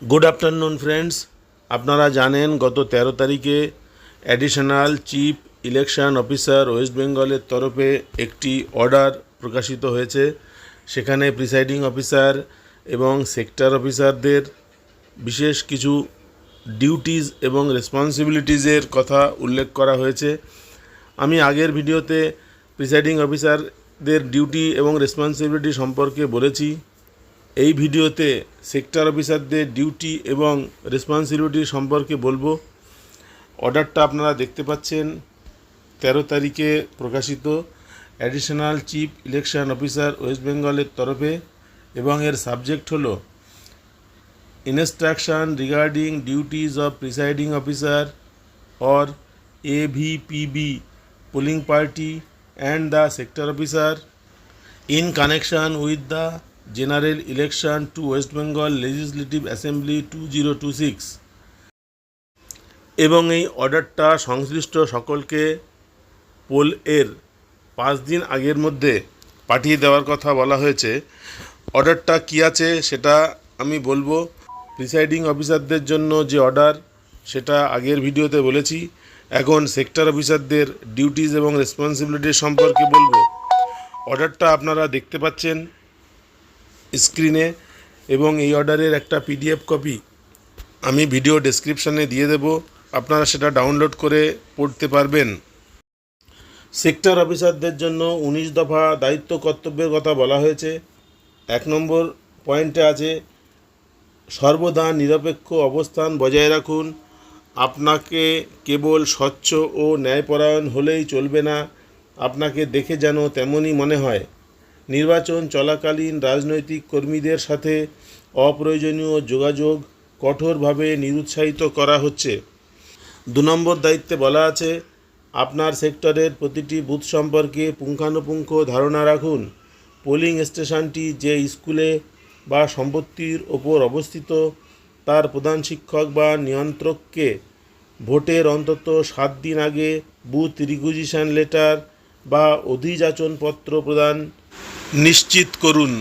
Good afternoon friends, আপনারা জানেন গত 13 তারিখে additional chief election officer West বেঙ্গলের তরফে একটি অর্ডার প্রকাশিত হয়েছে। সেখানে প্রিসাইডিং অফিসার এবং সেক্টর অফিসারদের বিশেষ কিছু ডিউটিজ এবং রেসপন্সিবিলিটিজের কথা উল্লেখ করা হয়েছে। আমি আগের ভিডিওতে প্রিসাইডিং অফিসারদের ডিউটি এবং রেসপন্সিবিলিটি সম্পর্কে বলেছি। এই ভিডিওতে সেক্টর অফিসারদের ডিউটি এবং রেসপন্সিবিলিটি সম্পর্কে বলবো। অর্ডারটা আপনারা দেখতে পাচ্ছেন 13 তারিখে প্রকাশিত additional chief election officer West বেঙ্গলের তরফে, এবং এর সাবজেক্ট হলো instruction regarding duties of presiding officer or AVPB polling party and the sector officer in connection with the general election to West Bengal legislative assembly 2026, এবং এই অর্ডারটা সংশ্লিষ্ট সকলকে পোল এর 5 দিন আগের মধ্যে পাঠিয়ে দেওয়ার কথা বলা হয়েছে। অর্ডারটা কী আছে সেটা আমি বলবো। প্রিসাইডিং অফিসারদের জন্য যে অর্ডার সেটা আগের ভিডিওতে বলেছি। এখন সেক্টর অফিসারদের ডিউটিজ এবং রেসপন্সিবিলিটি সম্পর্কে বলবো। অর্ডারটা আপনারা দেখতে পাচ্ছেন স্ক্রিনে, এবং এই অর্ডারের একটা PDF কপি আমি ভিডিও ডেসক্রিপশানে দিয়ে দেব, আপনারা সেটা ডাউনলোড করে পড়তে পারবেন। সেক্টর অফিসারদের জন্য 19 দফা দায়িত্ব কর্তব্যের কথা বলা হয়েছে। 1 নম্বর পয়েন্টে আছে সর্বদা নিরপেক্ষ অবস্থান বজায় রাখুন। আপনাকে কেবল স্বচ্ছ ও ন্যায়পরায়ণ হলেই চলবে না, আপনাকে দেখে যেন তেমনই মনে হয়। নির্বাচন চলাকালীন রাজনৈতিক কর্মীদের সাথে অপ্রয়োজনীয় যোগাযোগ কঠোরভাবে নিরুৎসাহিত করা হচ্ছে। 2 নম্বর দায়িত্বে বলা আছে আপনার সেক্টরের প্রতিটি বুথ সম্পর্কে পুঙ্খানুপুঙ্খ ধারণা রাখুন। পোলিং স্টেশনটি যে স্কুলে বা সম্পত্তির ওপর অবস্থিত তার প্রধান শিক্ষক বা নিয়ন্ত্রককে ভোটের অন্তত 7 দিন আগে বুথ রিকুইজিশন লেটার বা অধিযাচনপত্র প্রদান নিশ্চিত করুন।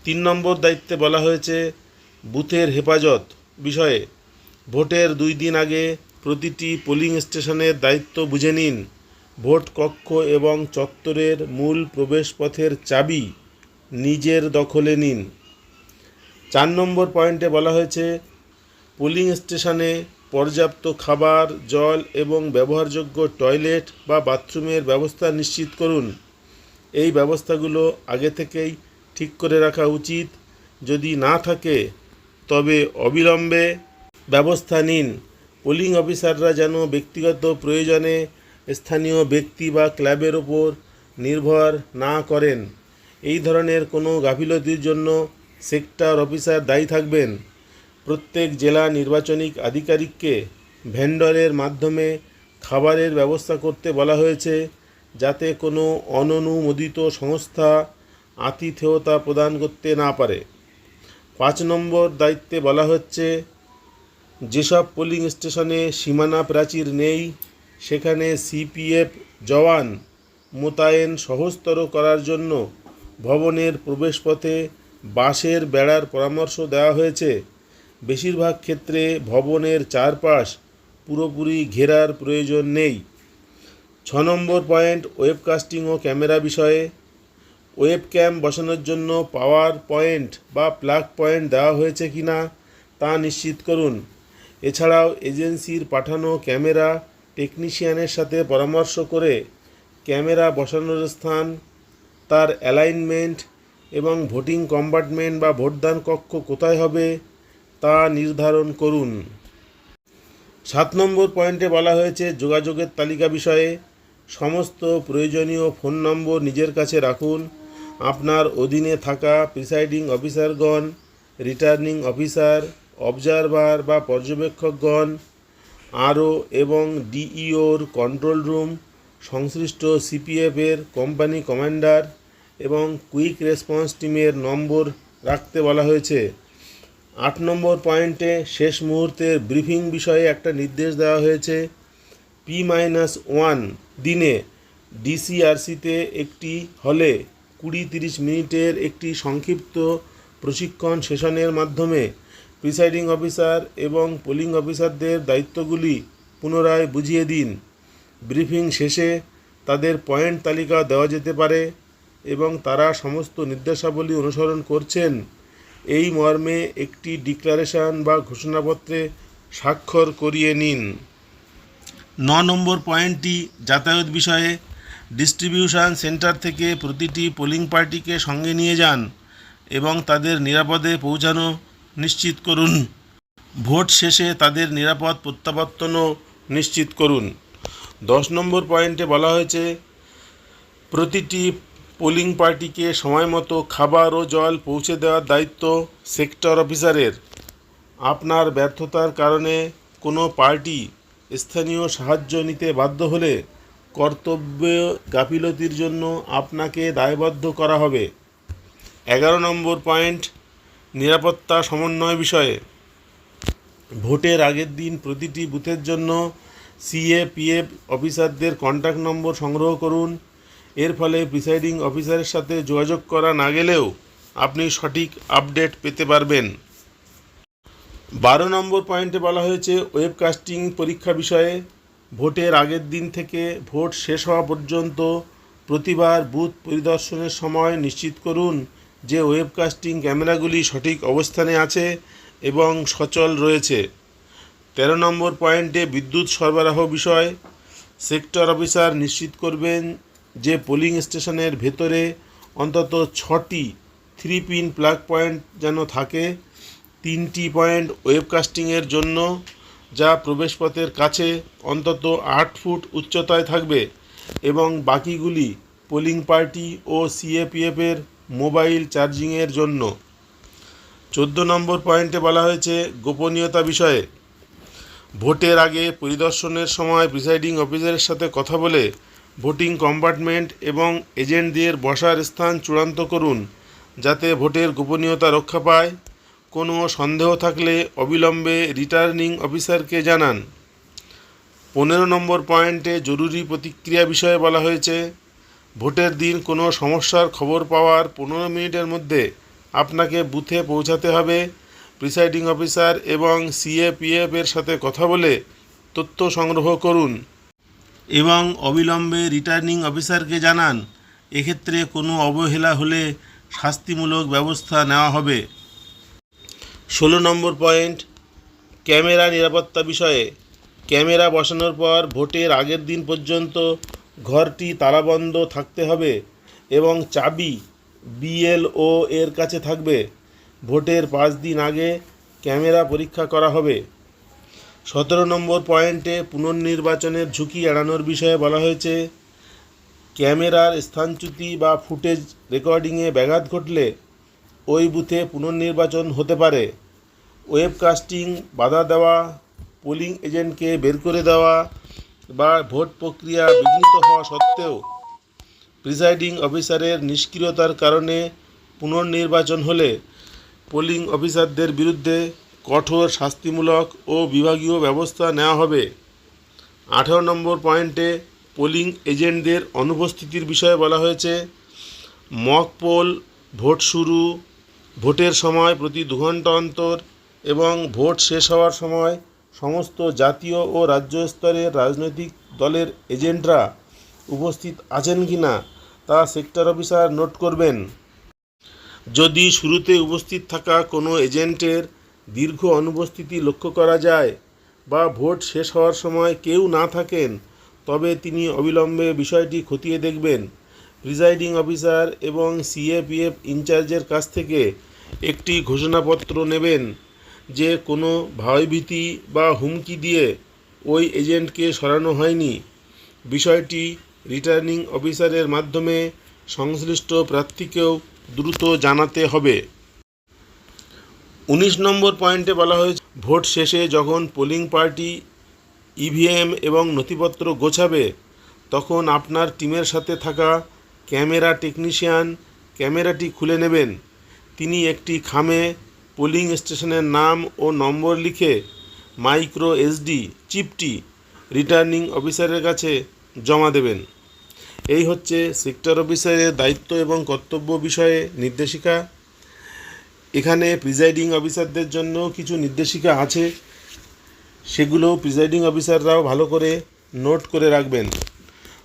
3 নম্বর দায়িত্বে বলা হয়েছে বুথের হেফাজত বিষয়ে। ভোটের 2 দিন আগে প্রতিটি পোলিং স্টেশনের দায়িত্ব বুঝে নিন। ভোট কক্ষ এবং চত্বরের মূল প্রবেশপথের চাবি নিজের দখলে নিন। 4 নম্বর পয়েন্টে বলা হয়েছে পোলিং স্টেশনে পর্যাপ্ত খাবার, জল এবং ব্যবহারযোগ্য টয়লেট বা বাথরুমের ব্যবস্থা নিশ্চিত করুন। এই ব্যবস্থাগুলো আগে থেকেই ঠিক করে রাখা উচিত। যদি না থাকে তবে অবিলম্বে ব্যবস্থা নিন। পোলিং অফিসাররা যেন ব্যক্তিগত প্রয়োজনে স্থানীয় ব্যক্তি বা ক্লাবের ওপর নির্ভর না করেন। এই ধরনের কোনো গাফিলতির জন্য সেক্টর অফিসার দায়ী থাকবেন। প্রত্যেক জেলা নির্বাচনী আধিকারিককে ভেন্ডরের মাধ্যমে খাবারের ব্যবস্থা করতে বলা হয়েছে, যাতে কোনো অননুমোদিত সংস্থা আতিথেয়তা প্রদান করতে না পারে। 5 নম্বর দায়িত্বে বলা হচ্ছে যেসব পোলিং স্টেশনে সীমানা প্রাচীর নেই সেখানে CPF জওয়ান মোতায়েন সহজতর করার জন্য ভবনের প্রবেশপথে বাঁশের বেড়ার পরামর্শ দেওয়া হয়েছে। বেশিরভাগ ক্ষেত্রে ভবনের চারপাশ পুরোপুরি ঘেরার প্রয়োজন নেই। 6 নম্বর পয়েন্ট ওয়েবকাস্টিং ও ক্যামেরা বিষয়ে। ওয়েব ক্যাম বসানোর জন্য পাওয়ার পয়েন্ট বা প্লাগ পয়েন্ট দেওয়া হয়েছে কিনা তা নিশ্চিত করুন। এছাড়াও এজেন্সির পাঠানো ক্যামেরা টেকনিশিয়ানের সাথে পরামর্শ করে ক্যামেরা বসানোর স্থান, তার অ্যালাইনমেন্ট এবং ভোটিং কম্পার্টমেন্ট বা ভোটদান কক্ষ কোথায় হবে তা নির্ধারণ করুন। 7 নম্বর পয়েন্টে বলা হয়েছে যোগাযোগের তালিকা বিষয়ে। সমস্ত প্রয়োজনীয় ফোন নম্বর নিজের কাছে রাখুন। আপনার অধীনে থাকা প্রিসাইডিং অফিসারগণ, রিটার্নিং অফিসার, অবজারভার বা পর্যবেক্ষকগণ, আরও এবং DEOর কন্ট্রোল রুম, সংশ্লিষ্ট CPF-এর কোম্পানি কমান্ডার এবং কুইক রেসপন্স টিমের নম্বর রাখতে বলা হয়েছে। 8 নম্বর পয়েন্টে শেষ মুহূর্তের ব্রিফিং বিষয়ে একটা নির্দেশ দেওয়া হয়েছে। P-1 দিনে DCRC-তে একটি হলে 20-30 মিনিটের একটি সংক্ষিপ্ত প্রশিক্ষণ সেশনের মাধ্যমে প্রিসাইডিং অফিসার এবং পোলিং অফিসারদের দায়িত্বগুলি পুনরায় বুঝিয়ে দিন। ব্রিফিং শেষে তাদের পয়েন্ট তালিকা দেওয়া যেতে পারে এবং তারা সমস্ত নির্দেশাবলী অনুসরণ করছেন এই মর্মে একটি ডিক্লারেশন বা ঘোষণাপত্রে স্বাক্ষর করিয়ে নিন। 9 নম্বর পয়েন্টটি যাতায়াত বিষয়ে। ডিস্ট্রিবিউশন সেন্টার থেকে প্রতিটি পোলিং পার্টিকে সঙ্গে নিয়ে যান এবং তাদের নিরাপদে পৌঁছানো নিশ্চিত করুন। ভোট শেষে তাদের নিরাপদ প্রত্যাবর্তনও নিশ্চিত করুন। 10 নম্বর পয়েন্টে বলা হয়েছে প্রতিটি পোলিং পার্টিকে সময়মতো খাবার ও জল পৌঁছে দেওয়ার দায়িত্ব সেক্টর অফিসারের। আপনার ব্যর্থতার কারণে কোনো পার্টি স্থানীয় সাহায্য নিতে বাধ্য হলে কর্তব্য গাফিলতির জন্য আপনাকে দায়বদ্ধ করা হবে। 11 নম্বর পয়েন্ট নিরাপত্তা সমন্বয় বিষয়ে। ভোটের আগের দিন প্রতিটি বুথের জন্য সিএপিএফ অফিসারদের কন্ট্যাক্ট নম্বর সংগ্রহ করুন। এর ফলে প্রিসাইডিং অফিসারের সাথে যোগাযোগ করা না গেলেও আপনি সঠিক আপডেট পেতে পারবেন। 12 নম্বর পয়েন্টে বলা হয়েছে ওয়েবকাস্টিং পরীক্ষা বিষয়ে। ভোটের আগের দিন থেকে ভোট শেষ হওয়া পর্যন্ত প্রতিবার বুথ পরিদর্শনের সময় নিশ্চিত করুন যে ওয়েবকাস্টিং ক্যামেরাগুলি সঠিক অবস্থানে আছে এবং সচল রয়েছে। 13 নম্বর পয়েন্টে বিদ্যুৎ সরবরাহ বিষয়। সেক্টর অফিসার নিশ্চিত করবেন যে পোলিং স্টেশনের ভেতরে অন্তত 6টি 3-পিন প্লাগ পয়েন্ট যেন থাকে। 3টি পয়েন্ট ওয়েবকাস্টিংয়ের জন্য, যা প্রবেশপথের কাছে অন্তত 8 ফুট উচ্চতায় থাকবে, এবং বাকিগুলি পোলিং পার্টি ও সিএপিএফের মোবাইল চার্জিংয়ের জন্য। 14 নম্বর পয়েন্টে বলা হয়েছে গোপনীয়তা বিষয়ে। ভোটের আগে পরিদর্শনের সময় প্রিসাইডিং অফিসারের সাথে কথা বলে ভোটিং কম্পার্টমেন্ট এবং এজেন্টদের বসার স্থান চূড়ান্ত করুন যাতে ভোটের গোপনীয়তা রক্ষা পায়। কোনো সন্দেহ থাকলে অবিলম্বে রিটার্নিং অফিসারকে জানান। 15 নম্বর পয়েন্টে জরুরি প্রতিক্রিয়া বিষয়ে বলা হয়েছে ভোটের দিন কোনো সমস্যার খবর পাওয়ার 15 মিনিটের মধ্যে আপনাকে বুথে পৌঁছাতে হবে। প্রিসাইডিং অফিসার এবং সিএপিএফ এর সাথে কথা বলে তথ্য সংগ্রহ করুন এবং অবিলম্বে রিটার্নিং অফিসারকে জানান। এক্ষেত্রে কোনো অবহেলা হলে শাস্তিমূলক ব্যবস্থা নেওয়া হবে। 16 নম্বর পয়েন্ট ক্যামেরা নিরাপত্তা বিষয়ে। ক্যামেরা বসানোর পর ভোটের আগের দিন পর্যন্ত ঘরটি তালাবন্ধ থাকতে হবে এবং চাবি বিএলও এর কাছে থাকবে। ভোটের 5 দিন আগে ক্যামেরা পরীক্ষা করা হবে। 17 নম্বর পয়েন্টে পুনর্নির্বাচনের ঝুঁকি এড়ানোর বিষয়ে বলা হয়েছে ক্যামেরার স্থানচ্যুতি বা ফুটেজ রেকর্ডিংয়ে ব্যাঘাত ঘটলে ওই বুথে পুনর্নির্বাচন হতে পারে। ওয়েবকাস্টিং বাধা দেওয়া, পোলিং এজেন্টকে বের করে দেওয়া বা ভোট প্রক্রিয়া বিঘ্নিত হওয়া সত্ত্বেও প্রিসাইডিং অফিসারের নিষ্ক্রিয়তার কারণে পুনর্নির্বাচন হলে পোলিং অফিসারদের বিরুদ্ধে কঠোর শাস্তিমূলক ও বিভাগীয় ব্যবস্থা নেওয়া হবে। 18 নম্বর পয়েন্টে পোলিং এজেন্টদের অনুপস্থিতির বিষয়ে বলা হয়েছে মক পোল, ভোট শুরু, ভোটের সময় প্রতি 2 ঘন্টা অন্তর এবং ভোট শেষ হওয়ার সময় সমস্ত জাতীয় ও রাজ্য স্তরের রাজনৈতিক দলের এজেন্টরা উপস্থিত আছেন কিনা তা সেক্টর অফিসার নোট করবেন। যদি শুরুতে উপস্থিত থাকা কোনো এজেন্টের দীর্ঘ অনুপস্থিতি লক্ষ্য করা যায় বা ভোট শেষ হওয়ার সময় কেউ না থাকেন তবে তিনি অবিলম্বে বিষয়টি খতিয়ে দেখবেন। প্রিসাইডিং অফিসার এবং সিএপিএফ ইনচার্জের কাছ থেকে একটি ঘোষণাপত্র নেবেন যে কোনো ভয়ভীতি বা হুমকি দিয়ে ওই এজেন্টকে সরানো হয়নি। বিষয়টি রিটার্নিং অফিসারের মাধ্যমে সংশ্লিষ্ট প্রার্থীকেও দ্রুত জানাতে হবে। 19 নম্বর পয়েন্টে বলা হয়েছে ভোট শেষে যখন পোলিং পার্টি ইভিএম এবং নথিপত্র গোছাবে তখন আপনার টিমের সাথে থাকা ক্যামেরা টেকনিশিয়ান ক্যামেরাটি খুলে নেবেন। তিনি একটি খামে পোলিং স্টেশনের নাম ও নম্বর লিখে মাইক্রো এসডি চিপটি রিটার্নিং অফিসারের কাছে জমা দেবেন। এই হচ্ছে সেক্টর অফিসারের দায়িত্ব এবং কর্তব্য বিষয়ে নির্দেশিকা। এখানে প্রিজাইডিং অফিসারদের জন্য কিছু নির্দেশিকা আছে, সেগুলো প্রিজাইডিং অফিসাররাও ভালো করে নোট করে রাখবেন।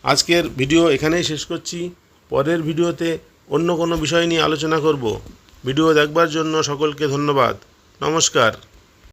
আজকের ভিডিও এখানেই শেষ করছি। পরের ভিডিওতে অন্য কোনো বিষয় নিয়ে আলোচনা করব। ভিডিও দেখবার জন্য সকলকে ধন্যবাদ। নমস্কার।